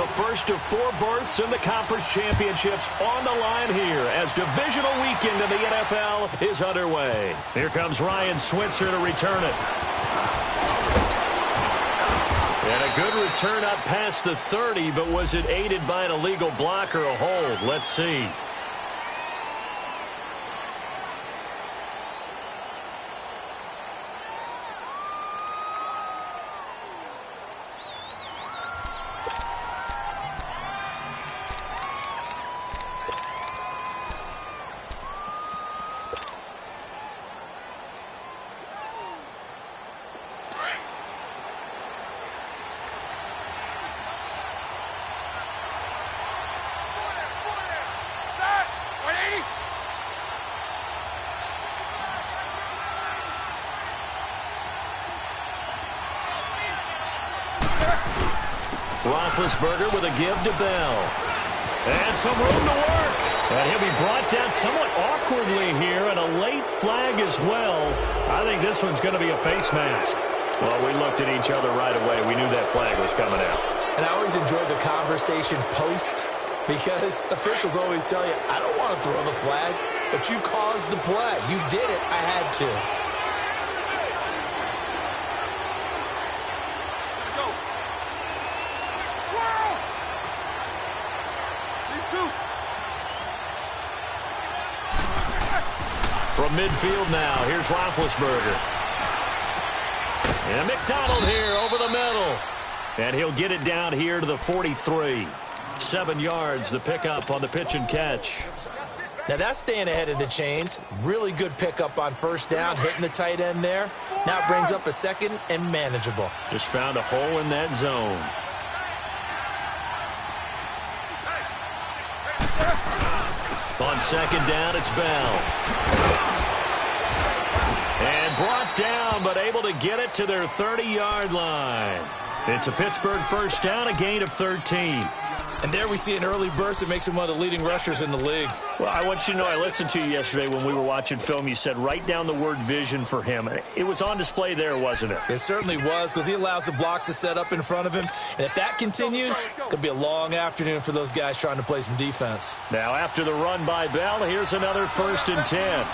The first of 4 berths in the conference championships on the line here as divisional weekend in the NFL is underway. Here comes Ryan Switzer to return it. And a good return up past the 30, but was it aided by an illegal block or a hold? Let's see. Roethlisberger with a give to Bell. And some room to work. And he'll be brought down somewhat awkwardly here, and a late flag as well. I think this one's going to be a face mask. Well, we looked at each other right away. We knew that flag was coming out. And I always enjoy the conversation post, because officials always tell you, I don't want to throw the flag, but you caused the play. You did it. I had to. From midfield now, here's Roethlisberger. And McDonald here over the middle. And he'll get it down here to the 43. 7 yards, the pickup on the pitch and catch. Now that's staying ahead of the chains. Really good pickup on first down, hitting the tight end there. Now it brings up a second and manageable. Just found a hole in that zone. On second down, it's Bell. And brought down, but able to get it to their 30-yard line. It's a Pittsburgh first down, a gain of 13. And there we see an early burst that makes him one of the leading rushers in the league. Well, I want you to know, I listened to you yesterday when we were watching film. You said write down the word vision for him. It was on display there, wasn't it? It certainly was, because he allows the blocks to set up in front of him. And if that continues, it could be a long afternoon for those guys trying to play some defense. Now, after the run by Bell, here's another 1st and 10.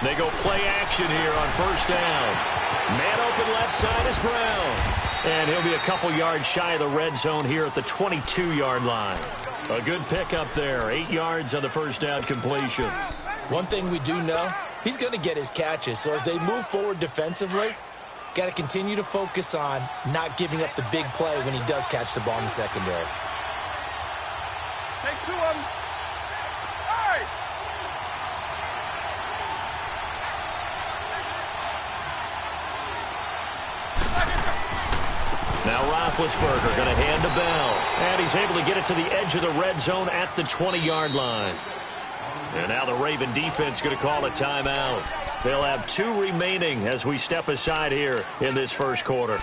They go play action here on first down. Man open left side is Brown. And he'll be a couple yards shy of the red zone here at the 22-yard line. A good pickup there. 8 yards on the first down completion. One thing we do know, he's going to get his catches. So as they move forward defensively, got to continue to focus on not giving up the big play when he does catch the ball in the secondary. Take 2 of them. Now Roethlisberger going to hand to Bell. And he's able to get it to the edge of the red zone at the 20-yard line. And now the Raven defense going to call a timeout. They'll have 2 remaining as we step aside here in this first quarter.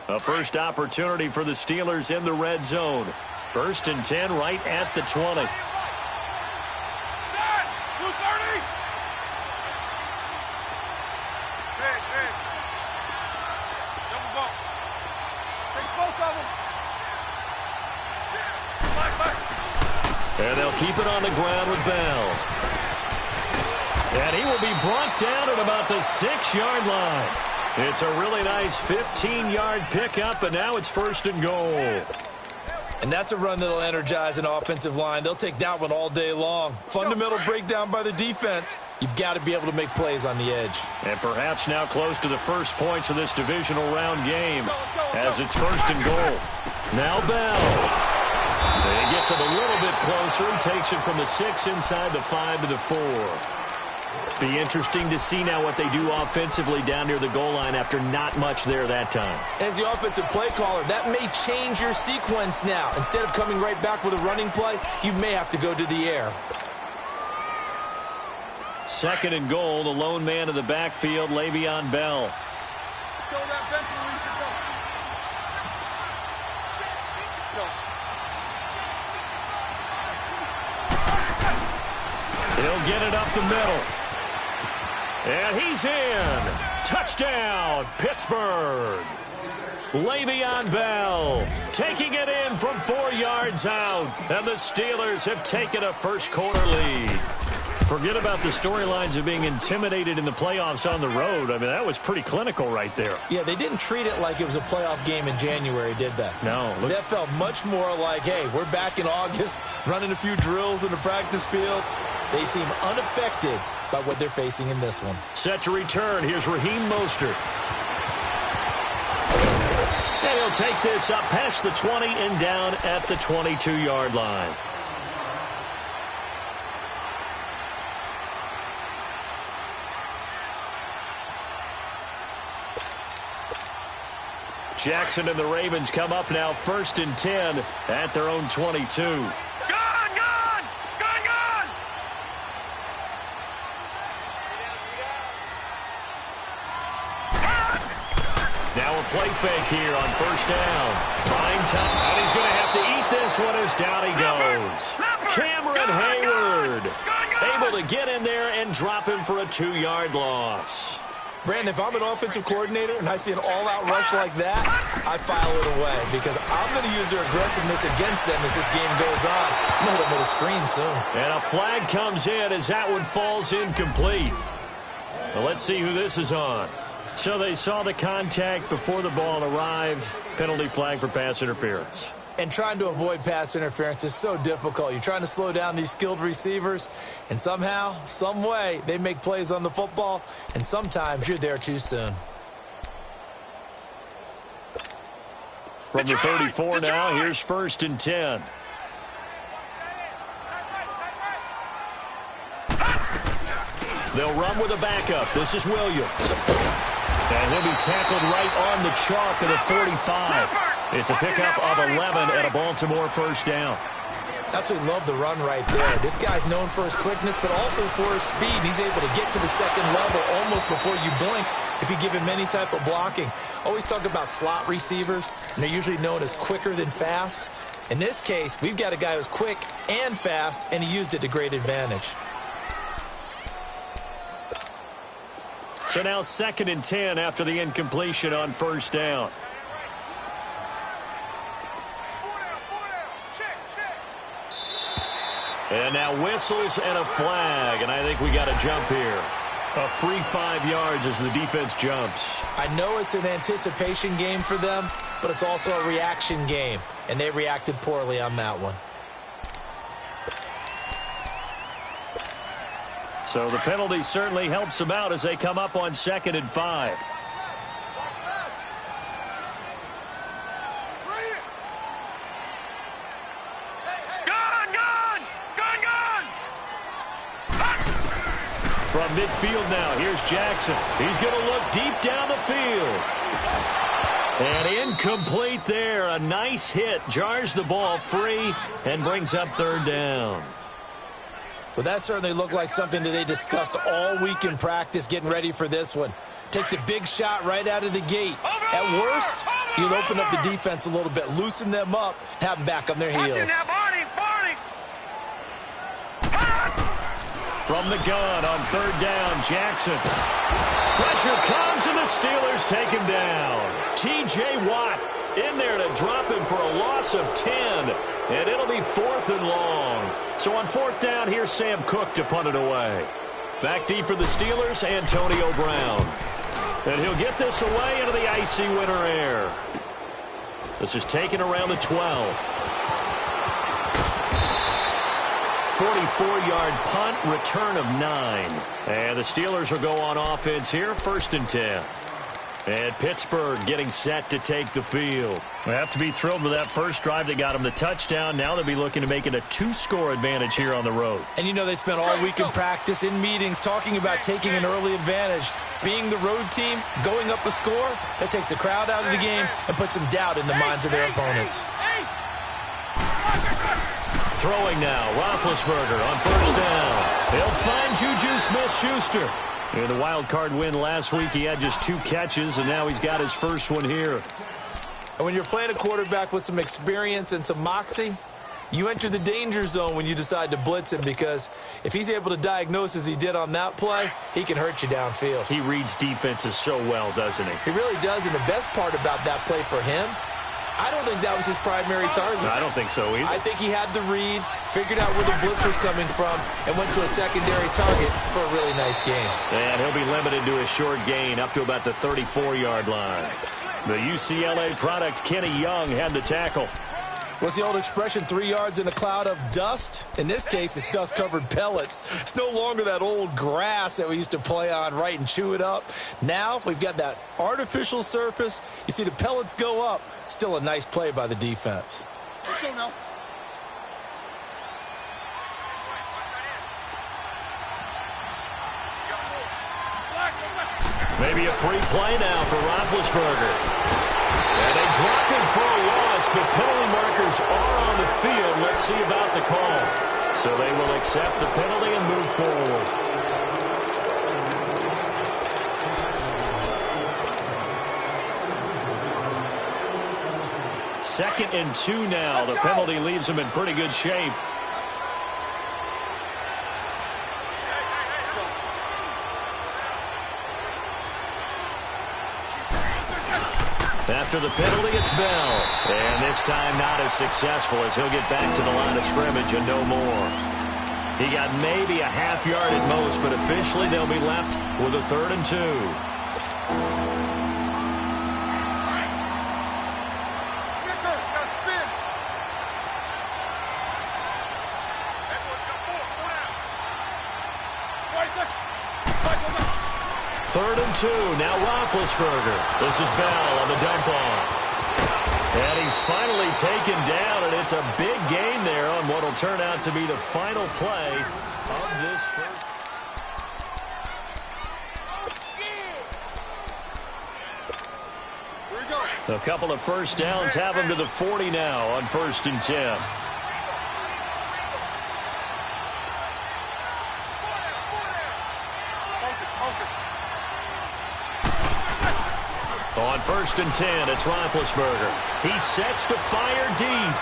A first opportunity for the Steelers in the red zone. 1st and 10 right at the 20. And they'll keep it on the ground with Bell. And he will be brought down at about the 6-yard line. It's a really nice 15-yard pickup, and now it's 1st and goal. And that's a run that'll energize an offensive line. They'll take that one all day long. Fundamental breakdown by the defense. You've got to be able to make plays on the edge. And perhaps now close to the first points of this divisional round game as it's 1st and goal. Now Bell. He gets it a little bit closer. He takes it from the 6 inside the 5 to the 4. Be interesting to see now what they do offensively down near the goal line after not much there that time. As the offensive play caller, that may change your sequence now. Instead of coming right back with a running play, you may have to go to the air. 2nd and goal, the lone man in the backfield, Le'Veon Bell. They'll get it up the middle. And he's in. Touchdown, Pittsburgh. Le'Veon Bell taking it in from 4 yards out. And the Steelers have taken a first-quarter lead. Forget about the storylines of being intimidated in the playoffs on the road. I mean, that was pretty clinical right there. Yeah, they didn't treat it like it was a playoff game in January, did they? No. That felt much more like, hey, we're back in August, running a few drills in the practice field. They seem unaffected by what they're facing in this one. Set to return. Here's Raheem Mostert. And he'll take this up past the 20 and down at the 22-yard line. Jackson and the Ravens come up now 1st and 10 at their own 22. Gone! Now a play fake here on 1st down. Prime time. And he's going to have to eat this one as down he goes. Cameron Hayward able to get in there and drop him for a 2-yard loss. Brandon, if I'm an offensive coordinator and I see an all-out rush like that, I file it away because I'm going to use their aggressiveness against them as this game goes on. I'm going to hit them with a screen soon. And a flag comes in as that one falls incomplete. Well, let's see who this is on. So they saw the contact before the ball arrived. Penalty flag for pass interference. And trying to avoid pass interference is so difficult. You're trying to slow down these skilled receivers, and somehow, some way, they make plays on the football, and sometimes you're there too soon. From the 34 now, here's 1st and 10. They'll run with a backup. This is Williams. And he'll be tackled right on the chalk of the 45. It's a pickup of 11 and a Baltimore 1st down. Absolutely love the run right there. This guy's known for his quickness, but also for his speed. He's able to get to the second level almost before you blink if you give him any type of blocking. Always talk about slot receivers, and they're usually known as quicker than fast. In this case, we've got a guy who's quick and fast, and he used it to great advantage. So now 2nd and 10 after the incompletion on 1st down. And now whistles and a flag, and I think we got a jump here. A free 5 yards as the defense jumps. I know it's an anticipation game for them, but it's also a reaction game, and they reacted poorly on that one. So the penalty certainly helps them out as they come up on 2nd and 5. From midfield now, here's Jackson. He's going to look deep down the field. And incomplete there. A nice hit. Jars the ball free and brings up 3rd down. Well, that certainly looked like something that they discussed all week in practice getting ready for this one. Take the big shot right out of the gate. At worst, you'll open up the defense a little bit, loosen them up, have them back on their heels. From the gun on 3rd down, Jackson. Pressure comes, and the Steelers take him down. T.J. Watt in there to drop him for a loss of 10, and it'll be 4th and long. So on 4th down, here's Sam Cook to punt it away. Back deep for the Steelers, Antonio Brown. And he'll get this away into the icy winter air. This is taken around the 12. 44-yard punt, return of 9. And the Steelers will go on offense here, 1st and 10. And Pittsburgh getting set to take the field. They have to be thrilled with that first drive that got them the touchdown. Now they'll be looking to make it a 2-score advantage here on the road. And you know they spent all week in practice, in meetings, talking about taking an early advantage. Being the road team, going up a score, that takes the crowd out of the game and puts some doubt in the minds of their opponents. Throwing now, Roethlisberger on 1st down. He'll find Juju Smith-Schuster. In the wild card win last week, he had just 2 catches, and now he's got his first one here. And when you're playing a quarterback with some experience and some moxie, You enter the danger zone when you decide to blitz him, because if he's able to diagnose as he did on that play, he can hurt you downfield. He reads defenses so well, doesn't he? He really does, and the best part about that play for him, I don't think that was his primary target. No, I don't think so either. I think he had the read, figured out where the blitz was coming from, and went to a secondary target for a really nice gain. And he'll be limited to a short gain up to about the 34-yard line. The UCLA product, Kenny Young, had the tackle. What's the old expression, 3 yards in a cloud of dust? In this case, it's dust-covered pellets. It's no longer that old grass that we used to play on, right, and chew it up. Now we've got that artificial surface. You see the pellets go up. Still a nice play by the defense. Let's go now. Maybe a free play now for Roethlisberger. And they drop him for a loss, but penalty markers are on the field. Let's see about the call. So they will accept the penalty and move forward. Second and 2 now. The penalty leaves him in pretty good shape. After the penalty, it's Bell. And this time not as successful, as he'll get back to the line of scrimmage and no more. He got maybe a half yard at most, but officially they'll be left with a 3rd and 2. Third and 2. Now Roethlisberger. This is Bell on the dump off. And he's finally taken down, and it's a big gain there on what will turn out to be the final play of this first. A couple of first downs have him to the 40 now on 1st and 10. On 1st and 10, it's Roethlisberger. He sets to fire deep.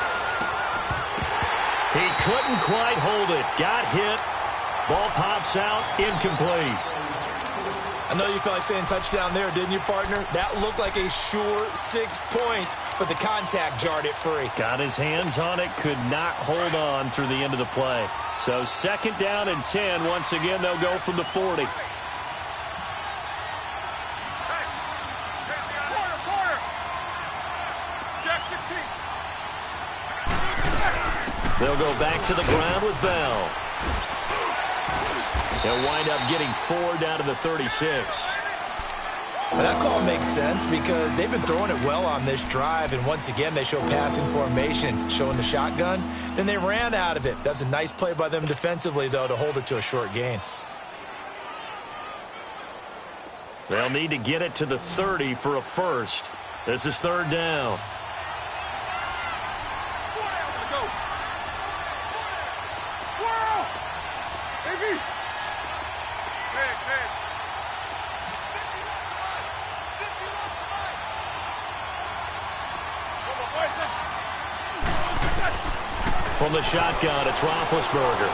He couldn't quite hold it. Got hit. Ball pops out. Incomplete. I know you felt like saying touchdown there, didn't you, partner? That looked like a sure 6 points, but the contact jarred it free. Got his hands on it. Could not hold on through the end of the play. So 2nd down and 10. Once again, they'll go from the 40. They'll go back to the ground with Bell. They'll wind up getting 4 down to the 36. Well, that call makes sense because they've been throwing it well on this drive, and once again they show passing formation, showing the shotgun. Then they ran out of it. That's a nice play by them defensively, though, to hold it to a short gain. They'll need to get it to the 30 for a first. This is 3rd down. From the shotgun, it's Roethlisberger.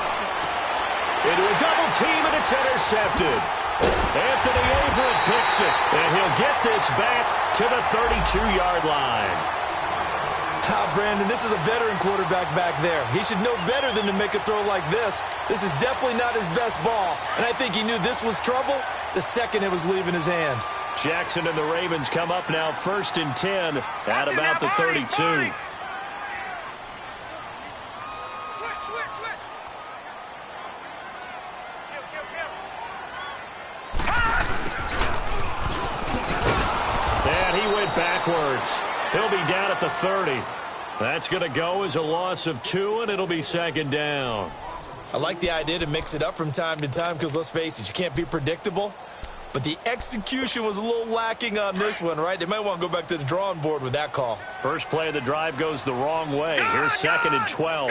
Into a double team, and it's intercepted. Anthony Averett picks it, and he'll get this back to the 32-yard line. Brandon, this is a veteran quarterback back there. He should know better than to make a throw like this. This is definitely not his best ball, and I think he knew this was trouble the second it was leaving his hand. Jackson and the Ravens come up now 1st and 10 at about the 32. And he went backwards. He'll be down at the 30. That's going to go as a loss of 2, and it'll be 2nd down. I like the idea to mix it up from time to time because, let's face it, you can't be predictable. But the execution was a little lacking on this one, right? They might want to go back to the drawing board with that call. First play of the drive goes the wrong way. Here's 2nd and 12.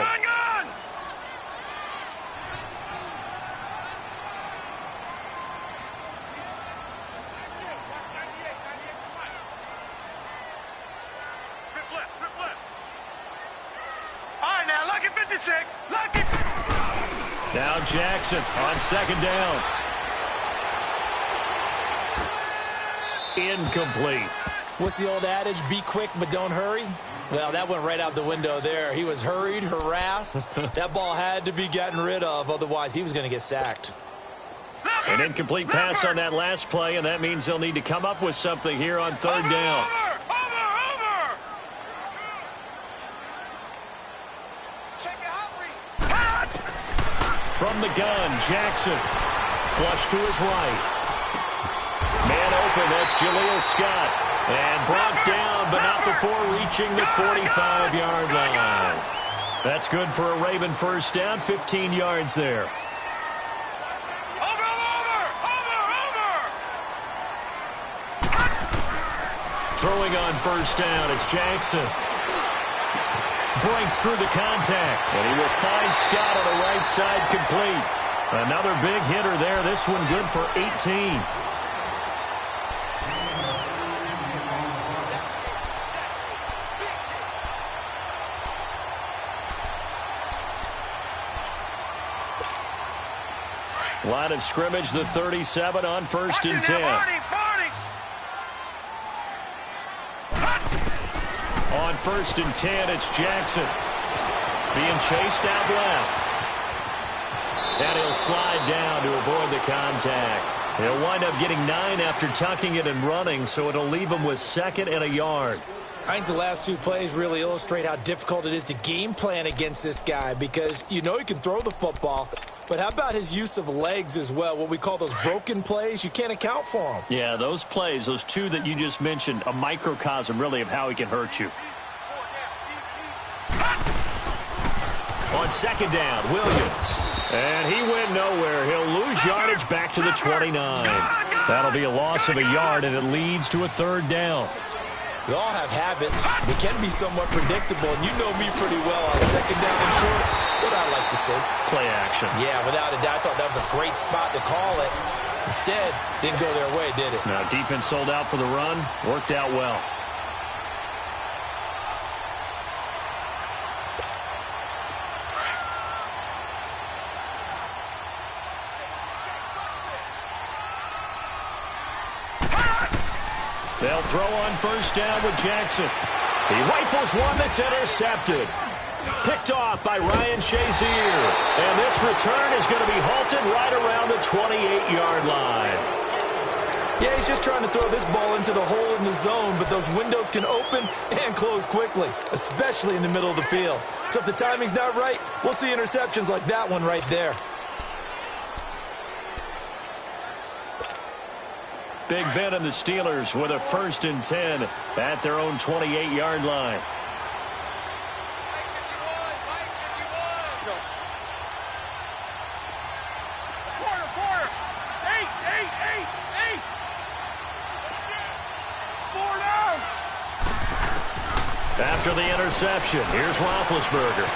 All right, now look at Now Jackson on second down. Incomplete. What's the old adage? Be quick, but don't hurry. Well, that went right out the window there. He was hurried, harassed. That ball had to be gotten rid of. Otherwise, he was going to get sacked. An incomplete pass on that last play, and that means they'll need to come up with something here on third down. From the gun, Jackson. Flush to his right. Man open, that's Jaleel Scott. And brought down, but not before reaching the 45-yard line. That's good for a Raven first down, 15 yards there. Throwing on first down, it's Jackson. Breaks through the contact, and he will find Scott on the right side complete. Another big hitter there, this one good for 18. Line of scrimmage, the 37 on first and 10. On first and 10, it's Jackson. Being chased out left. And he'll slide down to avoid the contact. He'll wind up getting 9 after tucking it and running, so it'll leave him with second and a yard. I think the last two plays really illustrate how difficult it is to game plan against this guy because you know he can throw the football, but how about his use of legs as well, what we call those broken plays? You can't account for them. Yeah, those plays, those two that you just mentioned, a microcosm really of how he can hurt you. On second down, Williams. And he went nowhere. He'll lose yardage back to the 29. That'll be a loss of a yard, and it leads to a third down. We all have habits. We can be somewhat predictable, and you know me pretty well on second down and short. What I like to say? Play action. Yeah, without a doubt. I thought that was a great spot to call it. Instead, didn't go their way, did it? Now, defense sold out for the run. Worked out well. They'll throw on first down with Jackson. He rifles one that's intercepted. Picked off by Ryan Shazier. And this return is going to be halted right around the 28-yard line. Yeah, he's just trying to throw this ball into the hole in the zone, but those windows can open and close quickly, especially in the middle of the field. So if the timing's not right, we'll see interceptions like that one right there. Big Ben and the Steelers with a first and 10 at their own 28-yard line. After the interception, here's Roethlisberger.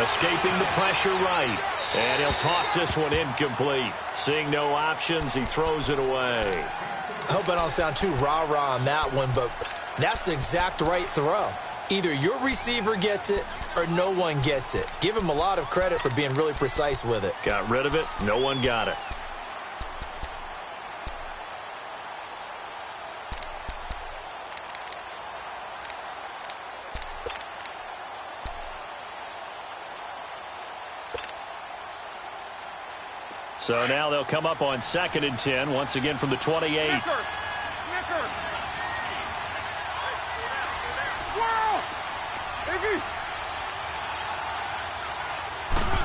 Escaping the pressure right. And he'll toss this one incomplete. Seeing no options, he throws it away. I hope I don't sound too rah-rah on that one, but that's the exact right throw. Either your receiver gets it or no one gets it. Give him a lot of credit for being really precise with it. Got rid of it. No one got it. So now they'll come up on second and 10, once again from the 28.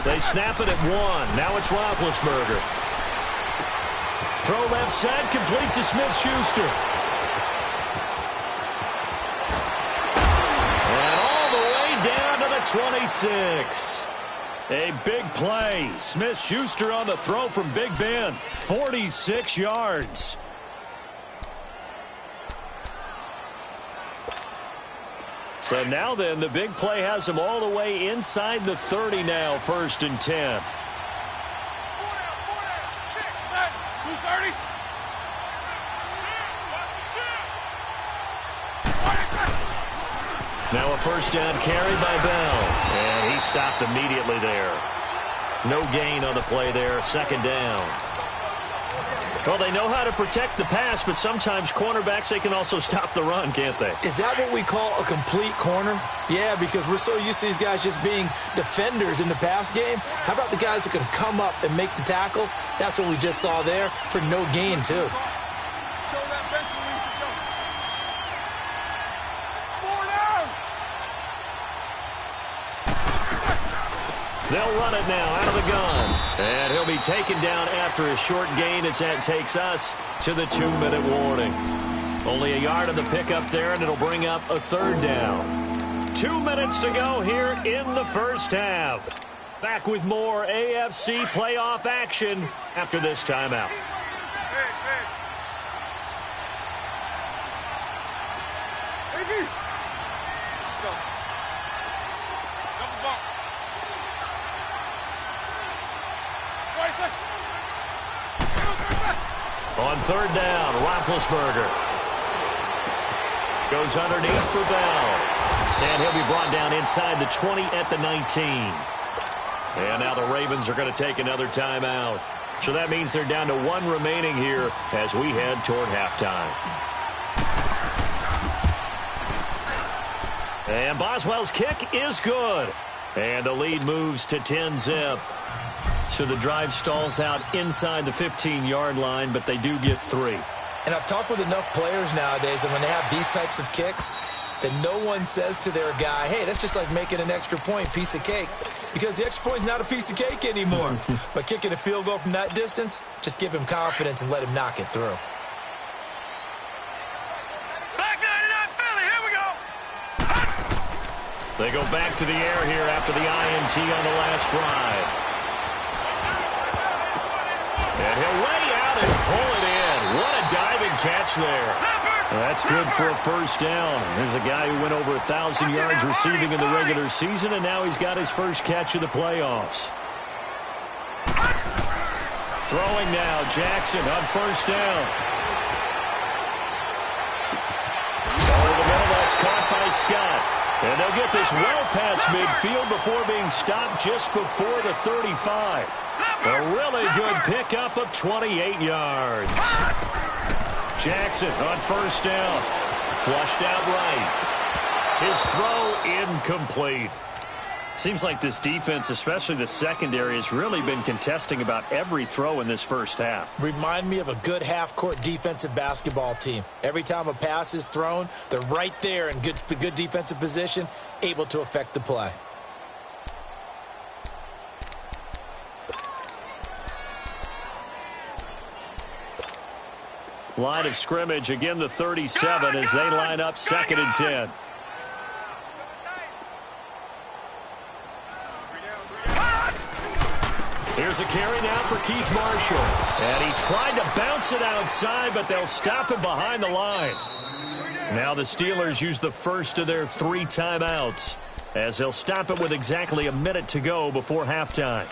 They snap it at 1. Now it's Roethlisberger. Throw left side, complete to Smith-Schuster. And all the way down to the 26. A big play. Smith-Schuster on the throw from Big Ben. 46 yards. So now then, the big play has them all the way inside the 30 now, first and 10. Now a first down carry by Bell. And he stopped immediately there. No gain on the play there. Second down. Well, they know how to protect the pass, but sometimes cornerbacks, they can also stop the run, can't they? Is that what we call a complete corner? Yeah, because we're so used to these guys just being defenders in the pass game. How about the guys who can come up and make the tackles? That's what we just saw there for no gain, too. They'll run it now out of the gun. And he'll be taken down after a short gain as that takes us to the 2-minute warning. Only a yard of the pickup there, and it'll bring up a third down. 2 minutes to go here in the first half. Back with more AFC playoff action after this timeout. On third down, Roethlisberger goes underneath for Bell. And he'll be brought down inside the 20 at the 19. And now the Ravens are going to take another timeout. So that means they're down to 1 remaining here as we head toward halftime. And Boswell's kick is good. And the lead moves to 10-zip. So the drive stalls out inside the 15-yard line, but they do get 3. And I've talked with enough players nowadays, and when they have these types of kicks, that no one says to their guy, hey, that's just like making an extra point, piece of cake. Because the extra point is not a piece of cake anymore. But kicking a field goal from that distance, just give him confidence and let him knock it through. Back 99 Philly, here we go. They go back to the air here after the INT on the last drive. And he'll lay out and pull it in. What a diving catch there. That's good for a first down. There's a guy who went over 1,000 yards receiving in the regular season, and now he's got his first catch of the playoffs. Throwing now, Jackson on first down. Over the middle, that's caught by Scott. And they'll get this well past midfield before being stopped just before the 35. A really good pickup of 28 yards. Jackson on first down. Flushed out right. His throw incomplete. Seems like this defense, especially the secondary, has really been contesting about every throw in this first half. Remind me of a good half-court defensive basketball team. Every time a pass is thrown, they're right there in good defensive position, able to affect the play. Line of scrimmage, again the 37 as they line up 2nd and 10. Here's a carry now for Keith Marshall. And he tried to bounce it outside, but they'll stop him behind the line. Now the Steelers use the first of their 3 timeouts as they'll stop it with exactly a minute to go before halftime.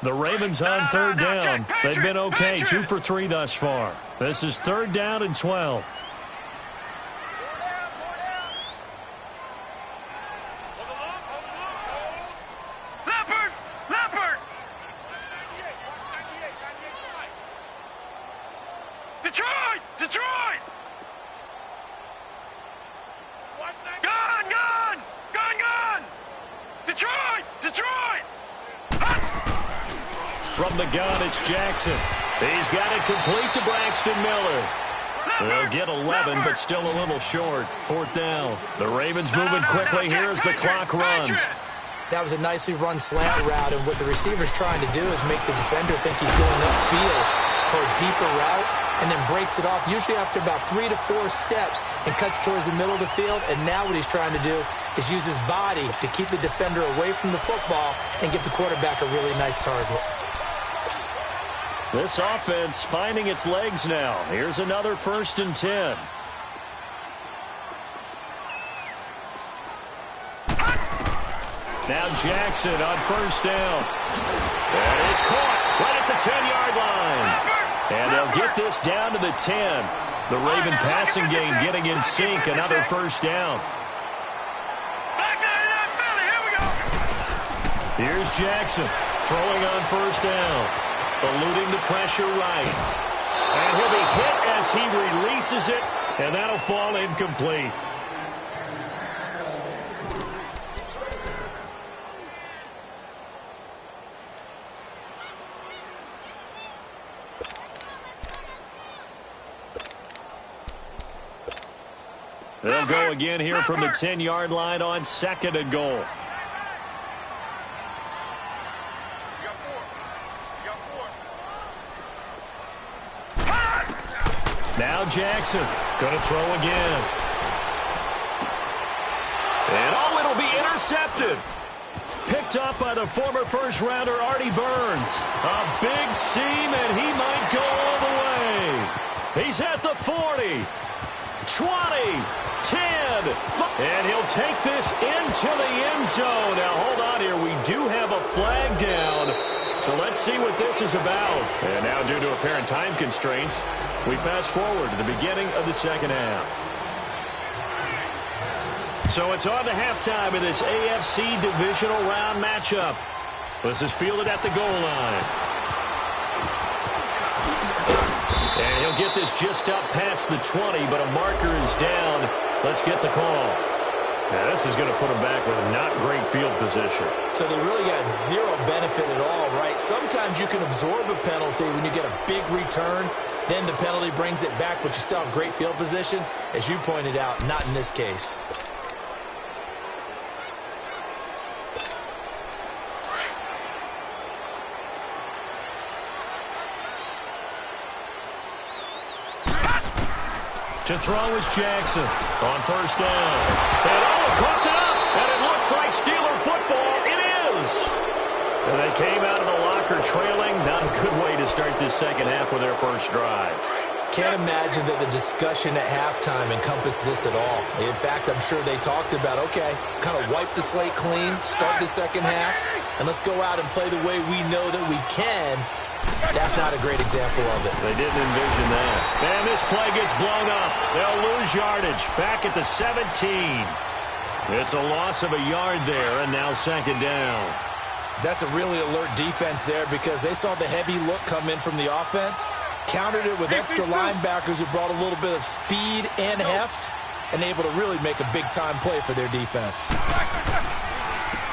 The Ravens on third down. They've been okay, 2 for 3 thus far. This is 3rd down and 12. Detroit! Gun! Detroit! From the gun, it's Jackson. He's got it complete to Braxton Miller. They'll get 11, but still a little short. 4th down. The Ravens moving quickly here as the clock runs. That was a nicely run slant route, and what the receiver's trying to do is make the defender think he's going upfield for a deeper route, and then breaks it off, usually after about 3 to 4 steps, and cuts towards the middle of the field. And now what he's trying to do is use his body to keep the defender away from the football and give the quarterback a really nice target. This offense finding its legs now. Here's another 1st and 10. Now Jackson on first down. And it's caught right at the 10-yard line. And they'll get this down to the 10. The Raven passing game getting in sync. Another first down. Here's Jackson throwing on first down. Eluding the pressure right. And he'll be hit as he releases it. And that'll fall incomplete. They'll go again here from the 10-yard line on 2nd and goal. Now Jackson going to throw again. And it'll be intercepted. Picked up by the former first-rounder Artie Burns. A big seam, and he might go all the way. He's at the 40, 20, 10, and he'll take this into the end zone. Now, hold on here. We do have a flag down, so let's see what this is about. And now, due to apparent time constraints, we fast forward to the beginning of the second half. So it's on to halftime of this AFC divisional round matchup. This is fielded at the goal line. And he'll get this just up past the 20, but a marker is down. Let's get the call. Now, this is going to put him back with a not great field position. So they really got zero benefit at all, right? Sometimes you can absorb a penalty when you get a big return. Then the penalty brings it back, but you still have great field position. As you pointed out, not in this case. To throw is Jackson on first down. And caught up, and it looks like Steeler football. It is. And they came out of the locker trailing. Not a good way to start this second half with their first drive. Can't imagine that the discussion at halftime encompassed this at all. In fact, I'm sure they talked about, okay, kind of wipe the slate clean, start the second half, and let's go out and play the way we know that we can. That's not a great example of it. They didn't envision that. And this play gets blown up. They'll lose yardage back at the 17. It's a loss of a yard there, and now second down. That's a really alert defense there because they saw the heavy look come in from the offense, countered it with extra linebackers who brought a little bit of speed and heft, and able to really make a big-time play for their defense.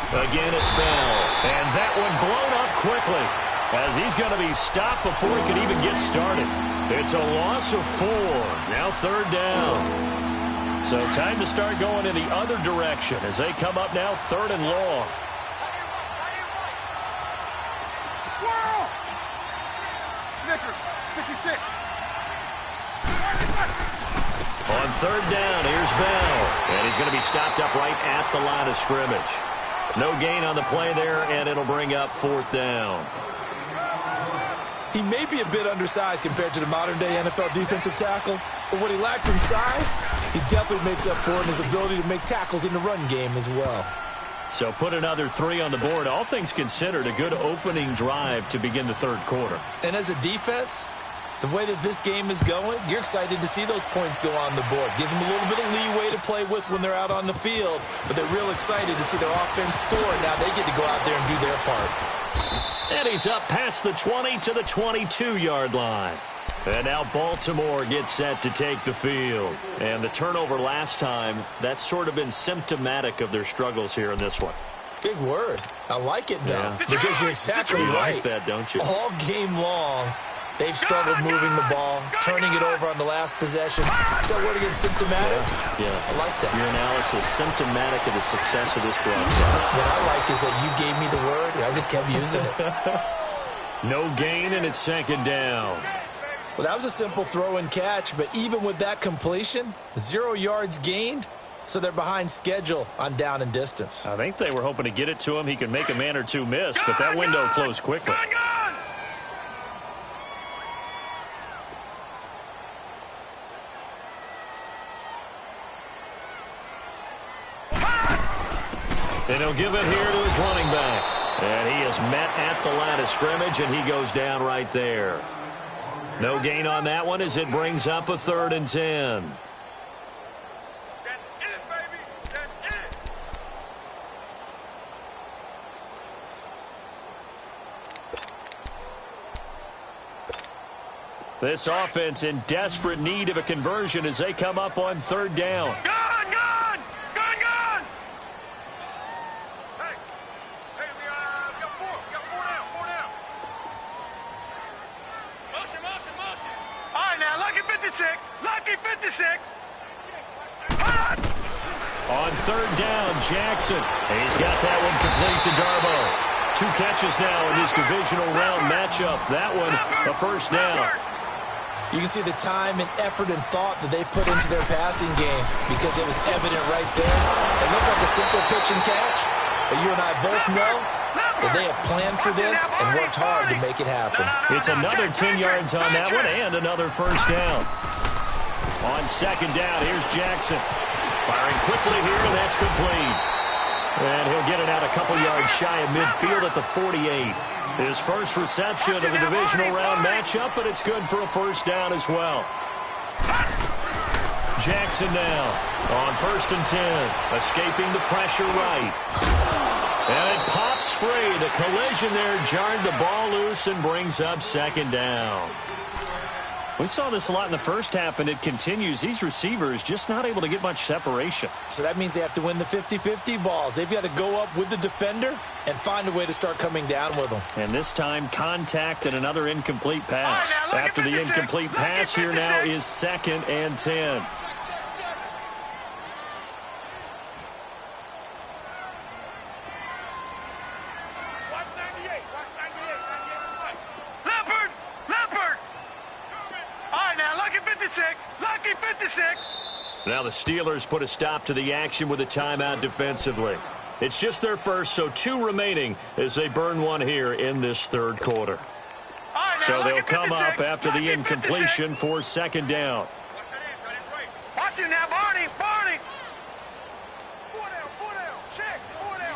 Again, it's Bell, and that one blown up quickly, as he's going to be stopped before he can even get started. It's a loss of 4. Now third down. So time to start going in the other direction as they come up now third and long. Snickers, 66. On third down, here's Bell. And he's going to be stopped up right at the line of scrimmage. No gain on the play there, and it'll bring up fourth down. He may be a bit undersized compared to the modern-day NFL defensive tackle, but what he lacks in size, he definitely makes up for in his ability to make tackles in the run game as well. So put another 3 on the board. All things considered, a good opening drive to begin the third quarter. And as a defense, the way that this game is going, you're excited to see those points go on the board. Gives them a little bit of leeway to play with when they're out on the field, but they're real excited to see their offense score. Now they get to go out there and do their part. And he's up past the 20 to the 22-yard line. And now Baltimore gets set to take the field. And the turnover last time, that's sort of been symptomatic of their struggles here in this one. Big word. I like it, though, yeah, because you're exactly right. You like that, don't you? All game long, they've struggled moving the ball, turning it over on the last possession. Is that word again, symptomatic? Yeah. I like that. Your analysis, symptomatic of the success of this broadcast. What I like is that you gave me the word, and I just kept using it. No gain, and it's second down. Well, that was a simple throw and catch, but even with that completion, 0 yards gained, so they're behind schedule on down and distance. I think they were hoping to get it to him. He could make a man or two miss, but that window closed quickly. And he'll give it here to his running back. And he is met at the line of scrimmage, and he goes down right there. No gain on that one as it brings up a 3rd and 10. That's it, baby. That's it. This offense in desperate need of a conversion as they come up on 3rd down. Gone, gone, gone, gone. Hey, we got 4. We got 4 down, 4 down. Motion. All right, now, lucky 56. Lucky 56. On 3rd down, Jackson. He's got that one complete to Darbo. 2 catches now in this divisional round matchup. That one, a 1st down. You can see the time and effort and thought that they put into their passing game because it was evident right there. It looks like a simple pitch and catch, but you and I both know that they have planned for this and worked hard to make it happen. It's another 10 yards on that one and another 1st down. On 2nd down, here's Jackson. Firing quickly here, and that's complete. And he'll get it out a couple yards shy of midfield at the 48. His first reception of the divisional round matchup, but it's good for a 1st down as well. Jackson now on 1st and 10, escaping the pressure right. And it pops free. The collision there jarred the ball loose and brings up 2nd down. We saw this a lot in the first half, and it continues. These receivers just not able to get much separation. So that means they have to win the 50-50 balls. They've got to go up with the defender and find a way to start coming down with them. And this time, contact and another incomplete pass. After the incomplete pass, here now is 2nd and 10. Lucky 56. Now the Steelers put a stop to the action with a timeout defensively. It's just their first, so 2 remaining as they burn one here in this 3rd quarter. So they'll come up after the incompletion for 2nd down. Watch it now, Barney. 4 down. Check. 4 down.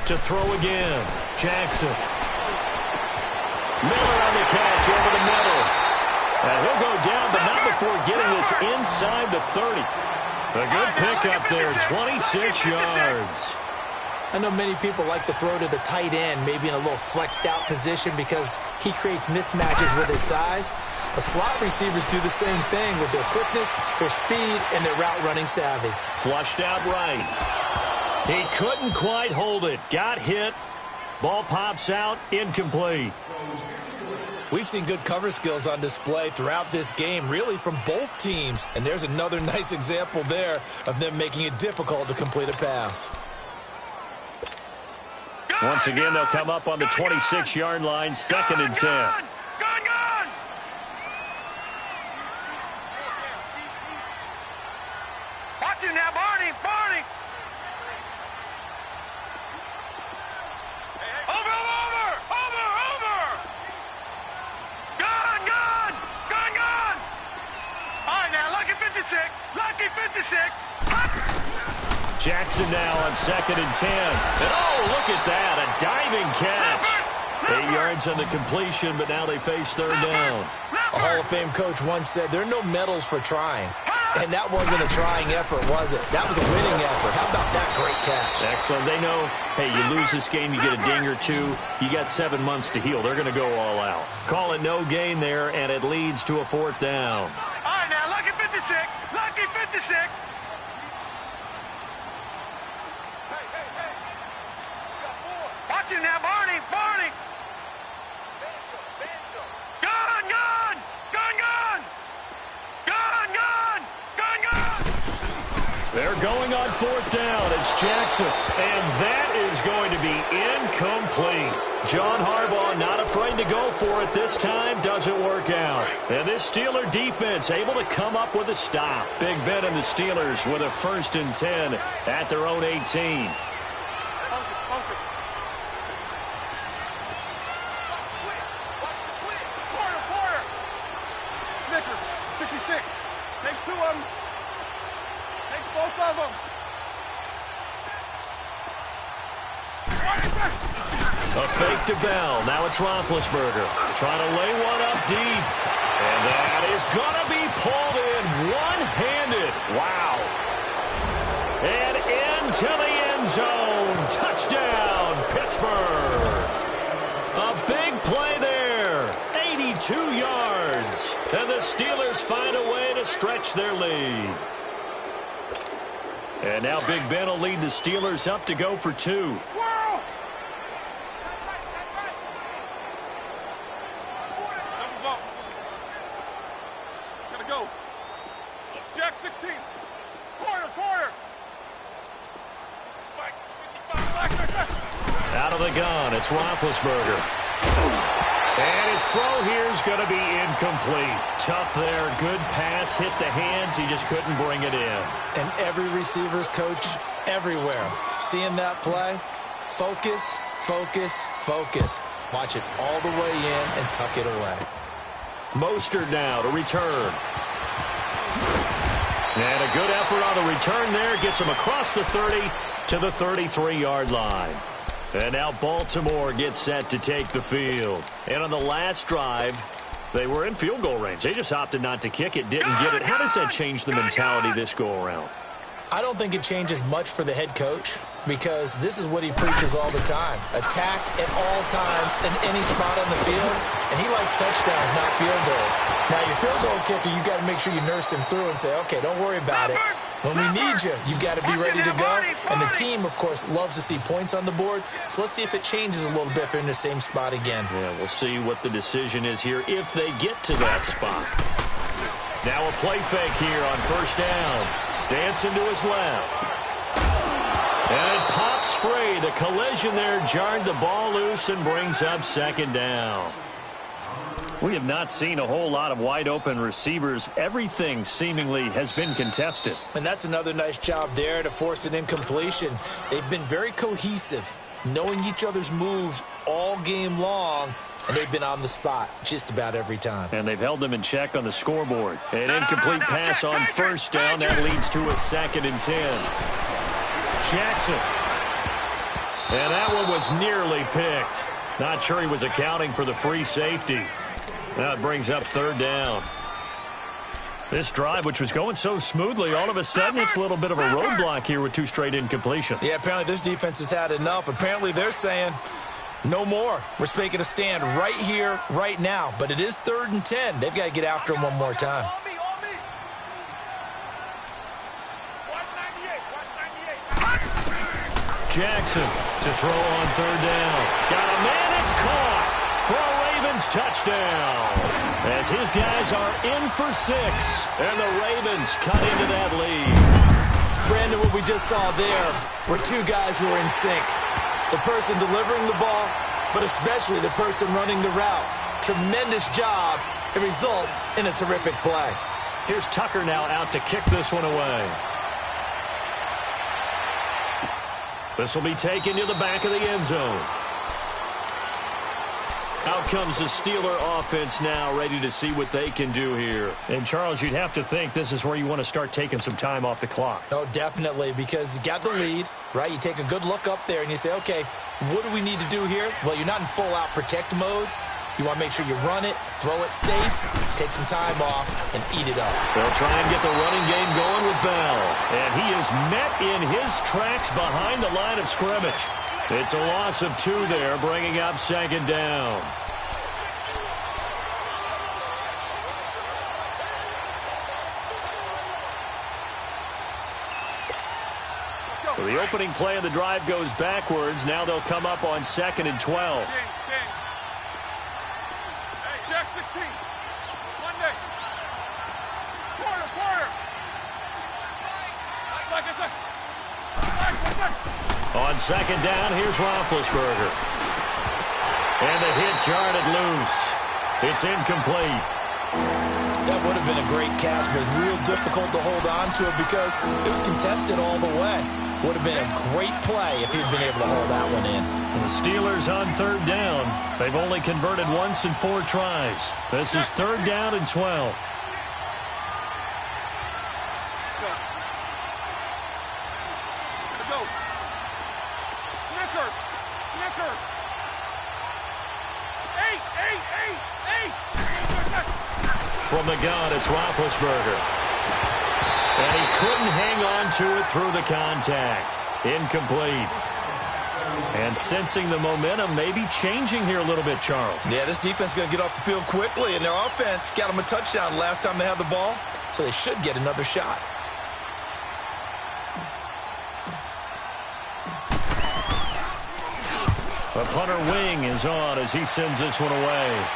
To throw again, Jackson. Miller on the catch over the middle. And he'll go down, but not before getting this inside the 30. A good pickup there, 26 yards. I know many people like to throw to the tight end, maybe in a little flexed out position because he creates mismatches with his size. The slot receivers do the same thing with their quickness, their speed, and their route running savvy. Flushed out right. He couldn't quite hold it. Got hit. Ball pops out. Incomplete. We've seen good cover skills on display throughout this game, really from both teams. And there's another nice example there of them making it difficult to complete a pass. Once again, they'll come up on the 26-yard line, 2nd and 10. Watch it now, Barney. Lucky 56. Jackson now on 2nd and 10. And oh, look at that, a diving catch. 8 yards on the completion, but now they face 3rd down. A Hall of Fame coach once said there are no medals for trying. And that wasn't a trying effort, was it? That was a winning effort. How about that great catch? Excellent. They know, hey, you lose this game, you get a ding or 2. You got 7 months to heal. They're going to go all out. Call it no gain there, and it leads to a 4th down. All right, now, lucky 56. Lucky 56. Watch it now, Barney. They're going on 4th down. It's Jackson, and that is going to be incomplete. John Harbaugh not afraid to go for it this time. Doesn't work out. And this Steeler defense able to come up with a stop. Big Ben and the Steelers with a 1st and 10 at their own 18. Snickers, 66. Take 2 of them. Both of them. A fake to Bell. Now it's Roethlisberger trying to lay one up deep. And that is going to be pulled in one-handed. Wow. And into the end zone. Touchdown, Pittsburgh. A big play there. 82 yards. And the Steelers find a way to stretch their lead. And now Big Ben will lead the Steelers up to go for 2. Jack 16. Quarter. Out of the gun, it's Roethlisberger. And his throw here is going to be incomplete. Tough there. Good pass. Hit the hands. He just couldn't bring it in. And every receiver's coach everywhere. Seeing that play, focus. Watch it all the way in and tuck it away. Mostert now to return. And a good effort on the return there. Gets him across the 30 to the 33-yard line. And now Baltimore gets set to take the field. And on the last drive, they were in field goal range. They just opted not to kick it, didn't get it. How does that change the mentality this go-around? I don't think it changes much for the head coach because this is what he preaches all the time. Attack at all times in any spot on the field, and he likes touchdowns, not field goals. Now, your field goal kicker, you got to make sure you nurse him through and say, okay, don't worry about it. When we need you, you've got to be ready to go. And the team, of course, loves to see points on the board. So let's see if it changes a little bit if they're in the same spot again. Yeah, we'll see what the decision is here if they get to that spot. Now a play fake here on first down. Dancing to his left. And it pops free. The collision there jarred the ball loose and brings up second down. We have not seen a whole lot of wide-open receivers. Everything seemingly has been contested. And that's another nice job there to force an incompletion. They've been very cohesive, knowing each other's moves all game long, and they've been on the spot just about every time. And they've held them in check on the scoreboard. An incomplete pass on first down. That leads to a 2nd and 10. Jackson. And that one was nearly picked. Not sure he was accounting for the free safety. Now it brings up 3rd down. This drive, which was going so smoothly, all of a sudden it's a little bit of a roadblock here with 2 straight incompletions. Yeah, apparently this defense has had enough. Apparently they're saying no more. We're making a stand right here, right now. But it is 3rd and 10. They've got to get after him one more time. Jackson to throw on 3rd down. Got a man, it's caught for a Ravens touchdown. As his guys are in for 6, and the Ravens cut into that lead. Brandon, what we just saw there were 2 guys who are in sync. The person delivering the ball, but especially the person running the route. Tremendous job. It results in a terrific play. Here's Tucker now out to kick this one away. This will be taken to the back of the end zone. Out comes the Steeler offense now, ready to see what they can do here. And, Charles, you'd have to think this is where you want to start taking some time off the clock. Oh, definitely, because you got the lead, right? You take a good look up there and you say, okay, what do we need to do here? Well, you're not in full-out protect mode. You want to make sure you run it, throw it safe, take some time off, and eat it up. They'll try and get the running game going with Bell. And he is met in his tracks behind the line of scrimmage. It's a loss of 2 there, bringing up 2nd down. So the opening play of the drive goes backwards. Now they'll come up on 2nd and 12. Jack 16. Monday. Quarter. Like I said. On 2nd down, here's Roethlisberger. And the hit jarred it loose. It's incomplete. That would have been a great catch, but it's real difficult to hold on to it because it was contested all the way. Would have been a great play if he'd been able to hold that one in. And the Steelers on 3rd down. They've only converted once in 4 tries. This is 3rd down and 12. Snickers. Snickers. 8. From the gun, it's Roethlisberger. And he couldn't hang on to it through the contact. Incomplete. And sensing the momentum maybe changing here a little bit, Charles. Yeah, this defense is going to get off the field quickly, and their offense got them a touchdown last time they had the ball, so they should get another shot. The punter wing is on as he sends this one away.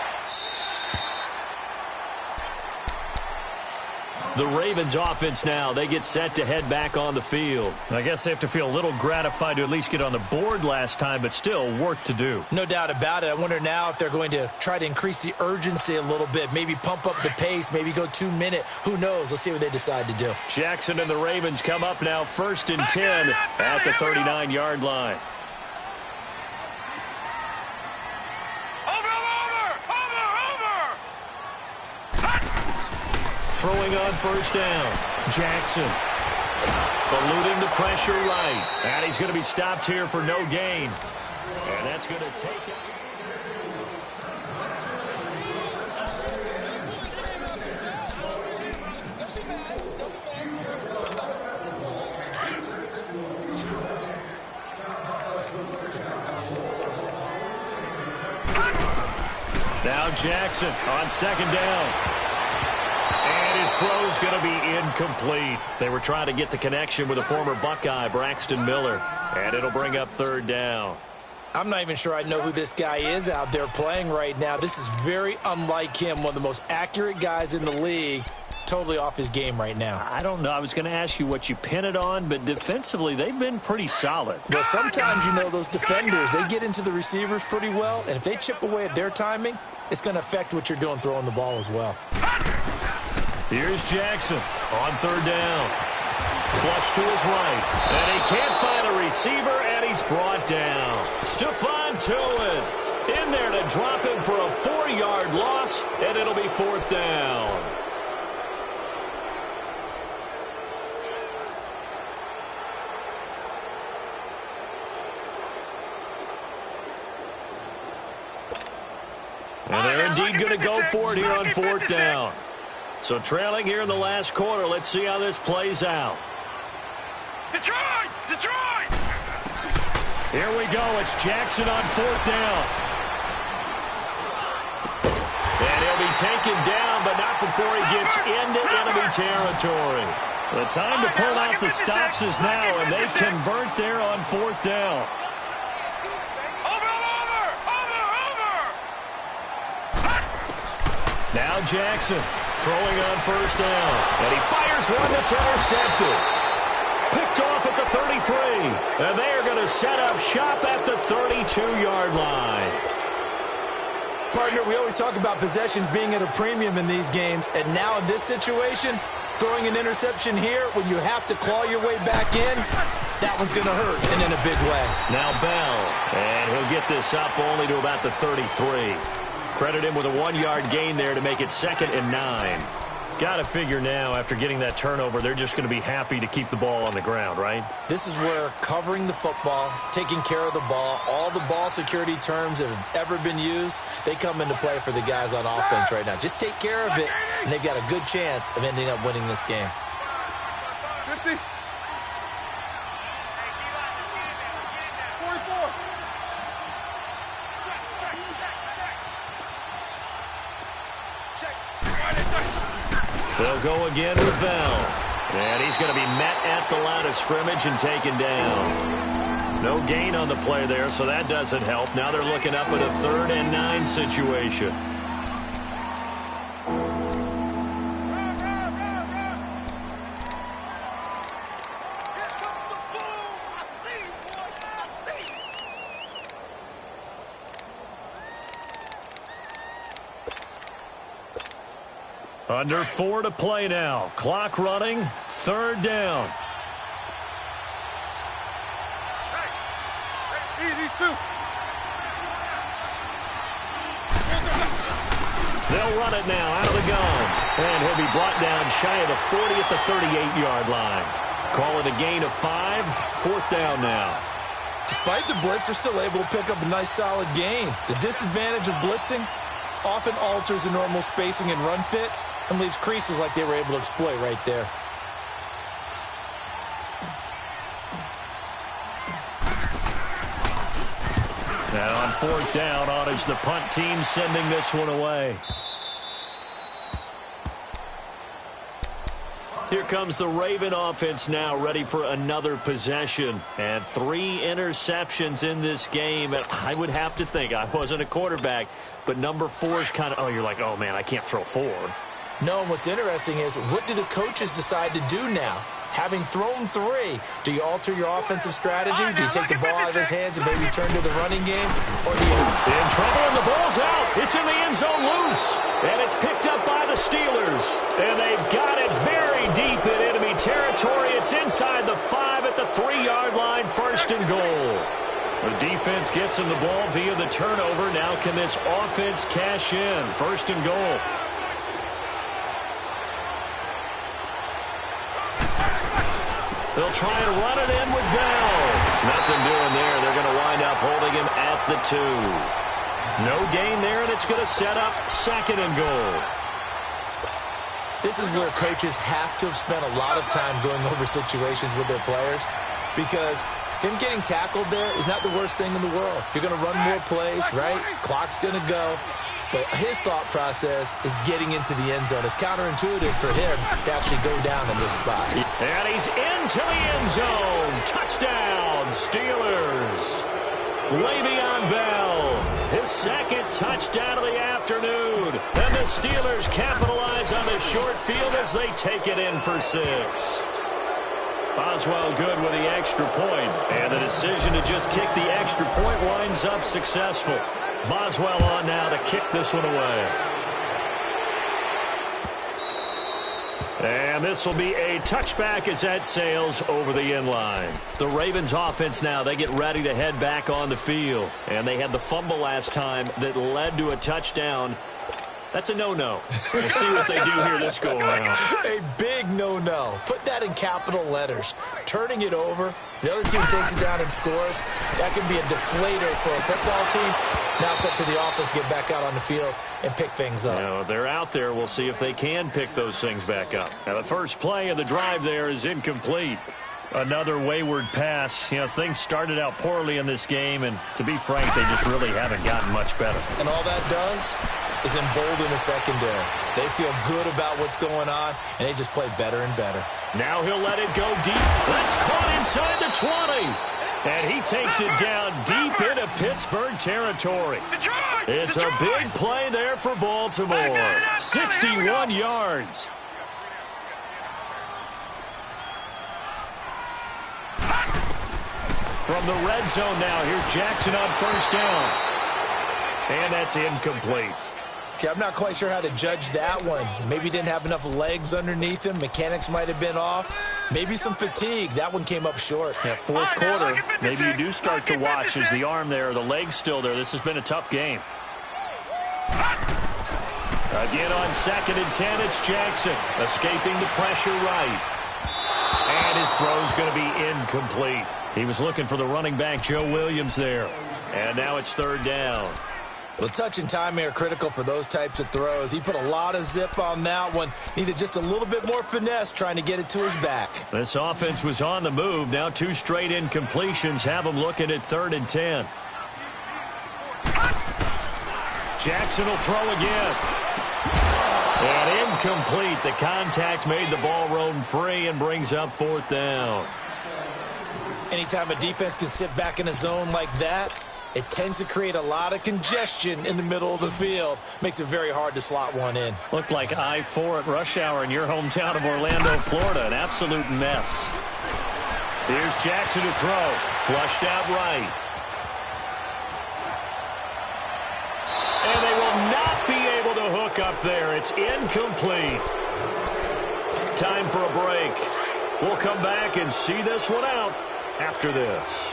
The Ravens offense now, they get set to head back on the field. I guess they have to feel a little gratified to at least get on the board last time, but still work to do. No doubt about it. I wonder now if they're going to try to increase the urgency a little bit, maybe pump up the pace, maybe go 2-minute. Who knows? Let's see what they decide to do. Jackson and the Ravens come up now 1st and 10 at the 39-yard line. Throwing on 1st down. Jackson eluding the pressure right. And he's going to be stopped here for no gain. And that's going to take it. Now Jackson on 2nd down. And his throw's going to be incomplete. They were trying to get the connection with a former Buckeye, Braxton Miller. And it'll bring up 3rd down. I'm not even sure I know who this guy is out there playing right now. This is very unlike him, one of the most accurate guys in the league. Totally off his game right now. I don't know. I was going to ask you what you pin it on, but defensively, they've been pretty solid. Well, sometimes, you know, those defenders, they get into the receivers pretty well, and if they chip away at their timing, it's going to affect what you're doing throwing the ball as well. Here's Jackson on 3rd down. Flush to his right. And he can't find a receiver, and he's brought down. Stephon Tuitt in there to drop him for a 4-yard loss, and it'll be 4th down. And they're indeed going to go for it here on 4th down. So trailing here in the last quarter. Let's see how this plays out. Detroit! Detroit! Here we go. It's Jackson on 4th down. And he'll be taken down, but not before he gets into enemy territory. The time to pull out the stops is now, and they convert there on 4th down. Now Jackson throwing on 1st down. And he fires one that's intercepted. Picked off at the 33. And they are going to set up shop at the 32-yard line. Partner, we always talk about possessions being at a premium in these games. And now in this situation, throwing an interception here when you have to claw your way back in, that one's going to hurt, and in a big way. Now Bell. And he'll get this up only to about the 33. Credit him with a 1-yard gain there to make it 2nd and 9. Got to figure now, after getting that turnover, they're just going to be happy to keep the ball on the ground, right? This is where covering the football, taking care of the ball, all the ball security terms that have ever been used, they come into play for the guys on offense right now. Just take care of it, and they've got a good chance of ending up winning this game. 50. 44. They'll go again with Bell. And he's going to be met at the line of scrimmage and taken down. No gain on the play there, so that doesn't help. Now they're looking up at a 3rd and 9 situation. Under 4 to play now. Clock running. 3rd down. Hey, these two. They'll run it now out of the gun. And he'll be brought down shy of the 40 at the 38-yard line. Call it a gain of 5. 4th down now. Despite the blitz, they're still able to pick up a nice solid gain. The disadvantage of blitzing often alters the normal spacing and run fits and leaves creases like they were able to exploit right there. Now on 4th down, on is the punt team sending this one away. Here comes the Raven offense now, ready for another possession. And 3 interceptions in this game. And I would have to think, I wasn't a quarterback, but number 4 is kind of, oh, you're like, oh, man, I can't throw 4. No, and what's interesting is, what do the coaches decide to do now? Having thrown 3, do you alter your offensive strategy? Do you take the ball out of his hands and maybe turn to the running game? Or do you... In trouble, and the ball's out. It's in the end zone loose. And it's picked up by the Steelers. And they've got it very deep in enemy territory. It's inside the 5 at the 3-yard line, 1st and goal. The defense gets him the ball via the turnover. Now can this offense cash in? 1st and goal. They'll try and run it in with Bell. Nothing doing there. They're going to wind up holding him at the 2. No gain there, and it's going to set up 2nd and goal. This is where coaches have to have spent a lot of time going over situations with their players, because him getting tackled there is not the worst thing in the world. You're going to run more plays, right? Clock's going to go. But his thought process is getting into the end zone. It's counterintuitive for him to actually go down in this spot. And he's into the end zone. Touchdown, Steelers. Le'Veon Bell, his 2nd touchdown of the afternoon. And the Steelers capitalize on the short field as they take it in for 6. Boswell good with the extra point, and the decision to just kick the extra point winds up successful. Boswell on now to kick this one away. And this will be a touchback as that sails over the end line. The Ravens offense now, they get ready to head back on the field. And they had the fumble last time that led to a touchdown. That's a no-no. We'll see what they do here this go-around. A big no-no. Put that in capital letters. Turning it over, the other team takes it down and scores. That can be a deflator for a football team. Now it's up to the offense to get back out on the field and pick things up. Now, they're out there. We'll see if they can pick those things back up. Now, the first play of the drive there is incomplete. Another wayward pass. You know, things started out poorly in this game, and to be frank, they just really haven't gotten much better. And all that does is embolden the secondary. They feel good about what's going on, and they just play better and better. Now he'll let it go deep. That's caught inside the 20. And he takes it down deep into Pittsburgh territory. It's a big play there for Baltimore. 61 yards. From the red zone now, here's Jackson on 1st down. And that's incomplete. Okay, I'm not quite sure how to judge that one. Maybe he didn't have enough legs underneath him. Mechanics might have been off. Maybe some fatigue. That one came up short. Yeah, 4th quarter, maybe you do start to watch as the arm there, the leg's still there. This has been a tough game. Again on 2nd and 10, it's Jackson. Escaping the pressure right. And his throw's going to be incomplete. He was looking for the running back, Joe Williams, there. And now it's 3rd down. Well, touch and time are critical for those types of throws. He put a lot of zip on that one. Needed just a little bit more finesse trying to get it to his back. This offense was on the move. Now 2 straight incompletions have them looking at 3rd and 10. Jackson will throw again. And incomplete. The contact made the ball roam free and brings up 4th down. Anytime a defense can sit back in a zone like that, it tends to create a lot of congestion in the middle of the field. Makes it very hard to slot one in. Looked like I-4 at rush hour in your hometown of Orlando, Florida. An absolute mess. Here's Jackson to throw. Flushed out right. And they will not be able to hook up there. It's incomplete. Time for a break. We'll come back and see this one out after this.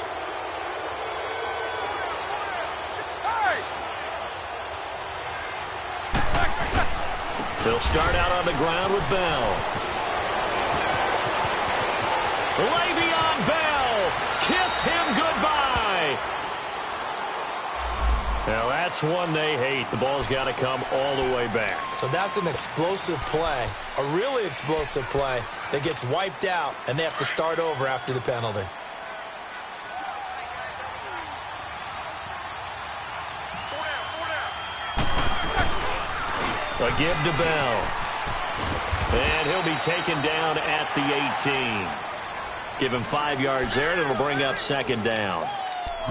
They'll start out on the ground with Bell. Le'Veon Bell, kiss him goodbye. Now that's one they hate. The ball's got to come all the way back. So that's an explosive play, a really explosive play that gets wiped out, and they have to start over after the penalty. A give to Bell. And he'll be taken down at the 18. Give him 5 yards there, and it'll bring up second down.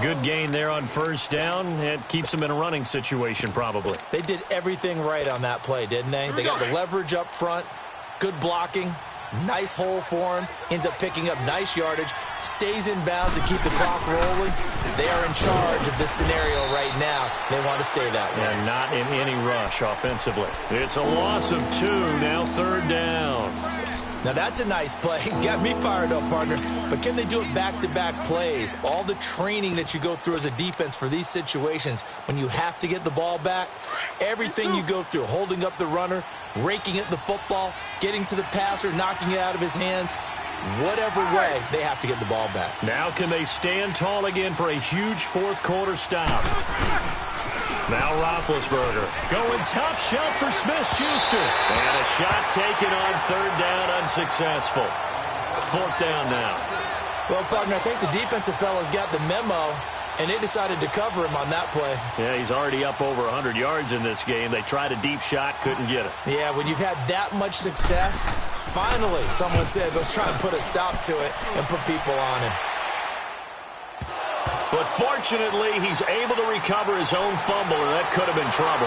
Good gain there on first down. It keeps them in a running situation, probably. They did everything right on that play, didn't they? They got the leverage up front, good blocking, nice hole for him, ends up picking up nice yardage, stays in bounds and keep the clock rolling. They are in charge of this scenario right now. They want to stay that way. And not in any rush offensively. It's a loss of 2, now third down. Now that's a nice play. Got me fired up, partner. But can they do it back-to-back plays? All the training that you go through as a defense for these situations, when you have to get the ball back, everything you go through, holding up the runner, raking at the football, getting to the passer, knocking it out of his hands, whatever way, they have to get the ball back. Now can they stand tall again for a huge fourth quarter stop? Now Roethlisberger going top shelf for Smith-Schuster. And a shot taken on third down, unsuccessful. Fourth down now. Well, partner, I think the defensive fellas got the memo, and they decided to cover him on that play. Yeah, he's already up over 100 yards in this game. They tried a deep shot, couldn't get it. Yeah, when you've had that much success, finally someone said, let's try and put a stop to it and put people on him. But fortunately, he's able to recover his own fumble, or that could have been trouble.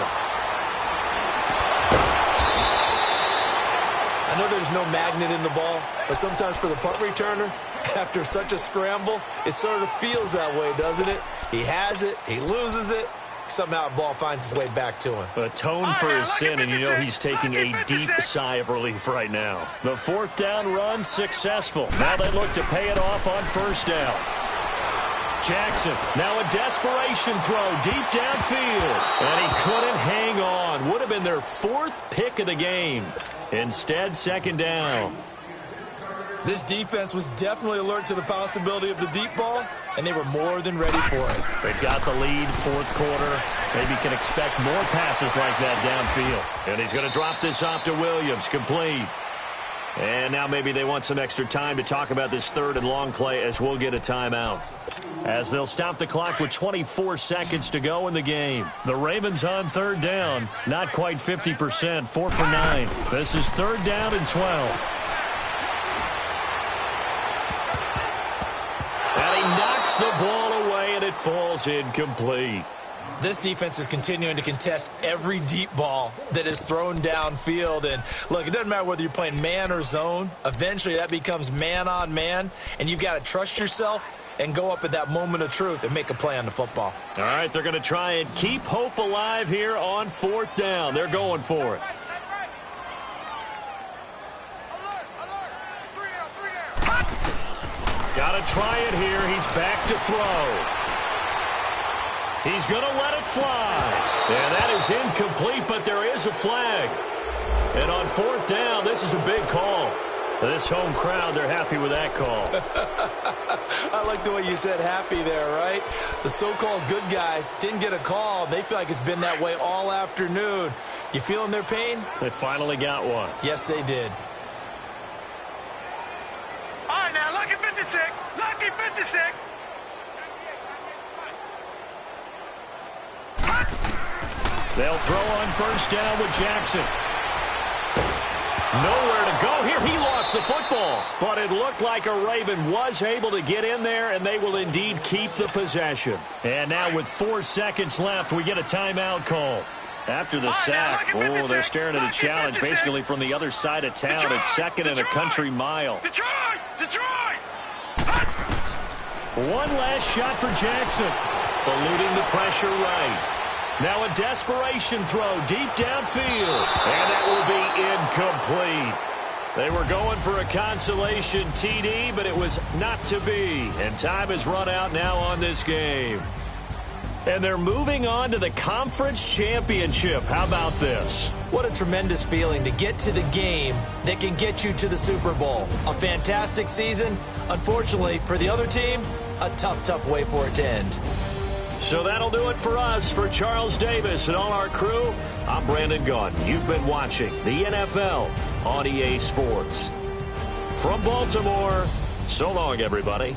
I know there's no magnet in the ball, but sometimes for the punt returner, after such a scramble, it sort of feels that way, doesn't it? He has it, he loses it, somehow the ball finds its way back to him. Atone for his sin, and you know he's taking a deep sigh of relief right now. The fourth down run successful. Now they look to pay it off on first down. Jackson, now a desperation throw deep downfield. And he couldn't hang on. Would have been their 4th pick of the game. Instead, second down. This defense was definitely alert to the possibility of the deep ball, and they were more than ready for it. They've got the lead, fourth quarter. Maybe can expect more passes like that downfield. And he's going to drop this off to Williams, complete. And now maybe they want some extra time to talk about this third and long play as we'll get a timeout. As they'll stop the clock with 24 seconds to go in the game. The Ravens on third down. Not quite 50%, 4 for 9. This is third down and 12. And he knocks the ball away and it falls incomplete. This defense is continuing to contest every deep ball that is thrown downfield. And, look, it doesn't matter whether you're playing man or zone. Eventually that becomes man on man, and you've got to trust yourself and go up at that moment of truth and make a play on the football. All right, they're going to try and keep hope alive here on fourth down. They're going for it. Got to try it here. He's back to throw. He's going to let it fly. And that is incomplete, but there is a flag. And on fourth down, this is a big call. This home crowd, they're happy with that call. I like the way you said happy there, right? The so-called good guys didn't get a call. They feel like it's been that way all afternoon. You feeling their pain? They finally got one. Yes, they did. All right, now, lucky 56. Lucky 56. They'll throw on first down with Jackson. Nowhere to go here. He lost the football. But it looked like a Raven was able to get in there, and they will indeed keep the possession. And now with 4 seconds left, we get a timeout call. After the sack, they're staring at a challenge basically from the other side of town. It's second and a country mile. Detroit! Detroit! One last shot for Jackson. Eluding the pressure right. Now a desperation throw deep downfield. And that will be incomplete. They were going for a consolation TD, but it was not to be. And time has run out now on this game. And they're moving on to the conference championship. How about this? What a tremendous feeling to get to the game that can get you to the Super Bowl. A fantastic season. Unfortunately, for the other team, a tough way for it to end. So that'll do it for us. For Charles Davis and all our crew, I'm Brandon Gunn. You've been watching the NFL on EA Sports. From Baltimore, so long, everybody.